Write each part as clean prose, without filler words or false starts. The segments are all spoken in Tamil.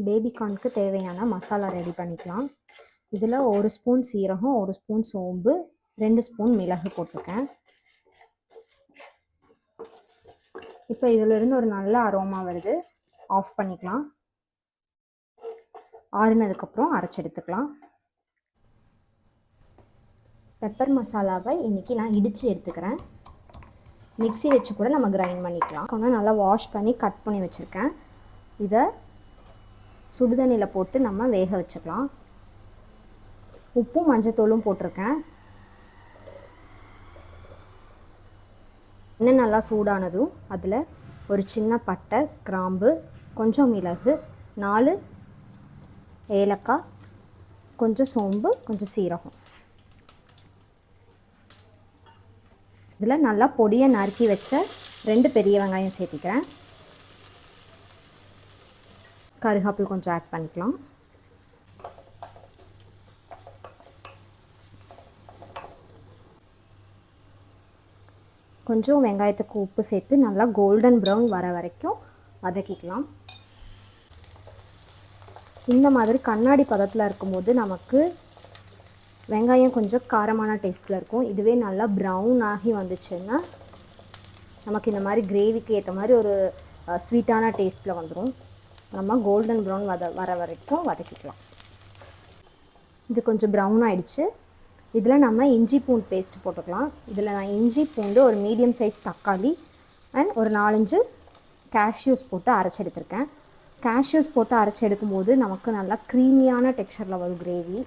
பேபிகார்னுக்கு தேவையான மசாலா ரெடி பண்ணிக்கலாம். இதில் 1 ஸ்பூன் சீரகம், 1 ஸ்பூன் சோம்பு, 2 ஸ்பூன் மிளகு போட்டிருக்கேன். இப்போ இதிலிருந்து ஒரு நல்ல அரோமா வருது. ஆஃப் பண்ணிக்கலாம். ஆறுனதுக்கப்புறம் அரைச்சி எடுத்துக்கலாம். பெப்பர் மசாலாவை இன்றைக்கி நான் இடித்து எடுத்துக்கிறேன். மிக்ஸி வச்சு கூட நம்ம கிரைண்ட் பண்ணிக்கலாம். கொஞ்சம் நல்லா வாஷ் பண்ணி கட் பண்ணி வச்சுருக்கேன். இதை சுடுதண்ணியில் போட்டு நம்ம வேக வச்சுக்கலாம். உப்பும் மஞ்சத்தூளும் போட்டிருக்கேன். எண்ணெய் நல்லா சூடானதும் அதில் ஒரு சின்ன பட்டை, கிராம்பு, கொஞ்சம் மிளகு, 4 ஏலக்காய், கொஞ்சம் சோம்பு, கொஞ்சம் சீரகம், இதில் நல்லா பொடியை நறுக்கி வச்ச 2 பெரிய வெங்காயம் சேர்த்திக்கிறேன். கருவேப்பிலை கொஞ்சம் ஆட் பண்ணிக்கலாம். கொஞ்சம் வெங்காயத்துக்கு உப்பு சேர்த்து நல்லா கோல்டன் ப்ரௌன் வர வரைக்கும் வதக்கிக்கலாம். இந்த மாதிரி கண்ணாடி பதத்தில் இருக்கும்போது நமக்கு வெங்காயம் கொஞ்சம் காரமான டேஸ்ட்டில் இருக்கும். இதுவே நல்லா ப்ரௌன் ஆகி வந்துச்சுன்னா நமக்கு இந்த மாதிரி கிரேவிக்கு ஏற்ற மாதிரி ஒரு ஸ்வீட்டான டேஸ்ட்டில் வந்துடும். நம்ம கோல்டன் ப்ரௌன் வர வரைக்கும் வதக்கிக்கலாம். இது கொஞ்சம் ப்ரௌன் ஆகிடுச்சு. இதில் நம்ம இஞ்சி பூண்டு பேஸ்ட் போட்டுக்கலாம். இதில் நான் இஞ்சி பூண்டு, ஒரு மீடியம் சைஸ் தக்காளி அண்ட் ஒரு 4-5 கேஷ்யூஸ் போட்டு அரைச்சி எடுத்திருக்கேன். கேஷ்யூஸ் போட்டு அரைச்சி எடுக்கும்போது நமக்கு நல்லா க்ரீமியான டெக்ஸ்சரில் வரும் கிரேவி.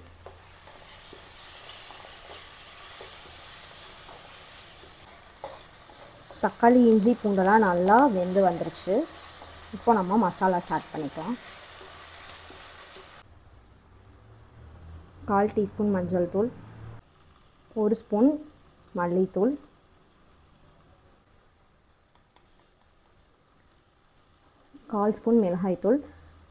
தக்காளி, இஞ்சி பூண்டெல்லாம் நல்லா வெந்து வந்துருச்சு. இப்போ நம்ம மசாலாஸ் ஆட் பண்ணிக்கலாம். 1/4 டீஸ்பூன் மஞ்சள் தூள், 1 ஸ்பூன் மல்லித்தூள், 1/4 ஸ்பூன் மிளகாய்த்தூள்.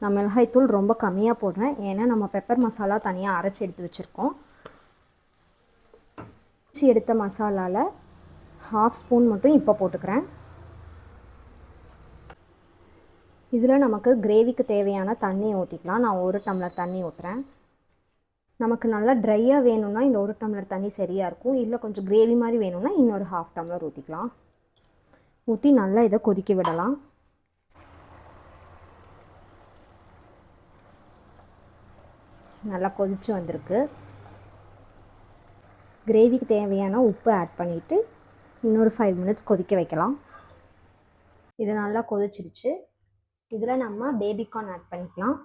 நான் மிளகாய்த்தூள் ரொம்ப கம்மியாக போடுறேன், ஏன்னா நம்ம பெப்பர் மசாலா தனியாக அரைச்சி எடுத்து வச்சுருக்கோம். அரைச்சி எடுத்த மசாலாவில் 1/2 ஸ்பூன் மட்டும் இப்போ போட்டுக்கிறேன். இதில் நமக்கு கிரேவிக்கு தேவையான தண்ணி ஊற்றிக்கலாம். நான் 1 டம்ளர் தண்ணி ஊற்றுறேன். நமக்கு நல்லா ட்ரையாக வேணும்னா இந்த 1 டம்ளர் தண்ணி சரியாக இருக்கும். இல்லை கொஞ்சம் கிரேவி மாதிரி வேணும்னா இன்னொரு 1/2 டம்ளர் ஊற்றிக்கலாம். ஊற்றி நல்லா இதை கொதிக்க விடலாம். நல்லா கொதித்து வந்திருக்கு. கிரேவிக்கு தேவையான உப்பு ஆட் பண்ணிவிட்டு இன்னொரு 5 மினிட்ஸ் கொதிக்க வைக்கலாம். இது நல்லா கொதிச்சிருச்சு. இதில் நம்ம பேபிகார்ன் ஆட் பண்ணிக்கலாம்.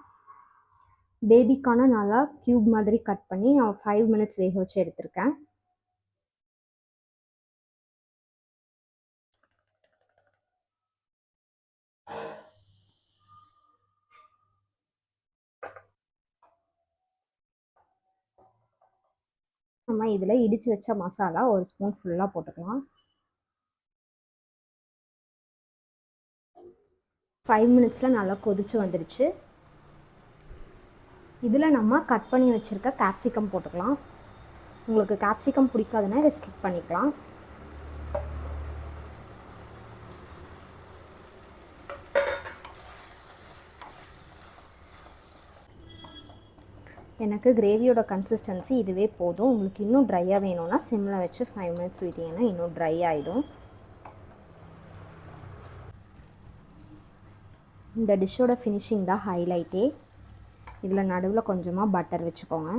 பேபிகார்னை நல்லா க்யூப் மாதிரி கட் பண்ணி நான் 5 மினிட்ஸ் வேக வச்சு எடுத்திருக்கேன். நம்ம இதில் இடித்து வச்ச மசாலா 1 ஸ்பூன் ஃபுல்லாக போட்டுக்கலாம். 5 மினிட்ஸில் நல்லா கொதித்து வந்துடுச்சு. இதில் நம்ம கட் பண்ணி வச்சுருக்க கேப்சிகம் போட்டுக்கலாம். உங்களுக்கு கேப்சிகம் பிடிக்காதுன்னா இதை ஸ்கிப் பண்ணிக்கலாம். எனக்கு கிரேவியோட கன்சிஸ்டன்சி இதுவே போதும். உங்களுக்கு இன்னும் ட்ரையாக வேணும்னா சிம்மில் வச்சு 5 மினிட்ஸ் விட்டிங்கன்னா இன்னும் ட்ரை ஆகிடும். இந்த டிஷ்ஷோட ஃபினிஷிங் தான் ஹைலைட்டே. இதில் நடுவில் கொஞ்சமாக பட்டர் வச்சுக்கோங்க.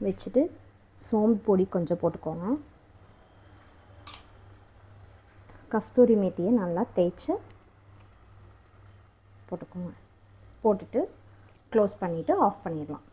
வச்சுட்டு சோம்பு பொடி கொஞ்சம் போட்டுக்கோங்க. கஸ்தூரி மேத்தியை நல்லா தேய்ச்சி போட்டுக்கோங்க. போட்டுட்டு க்ளோஸ் பண்ணிவிட்டு ஆஃப் பண்ணிடலாம்.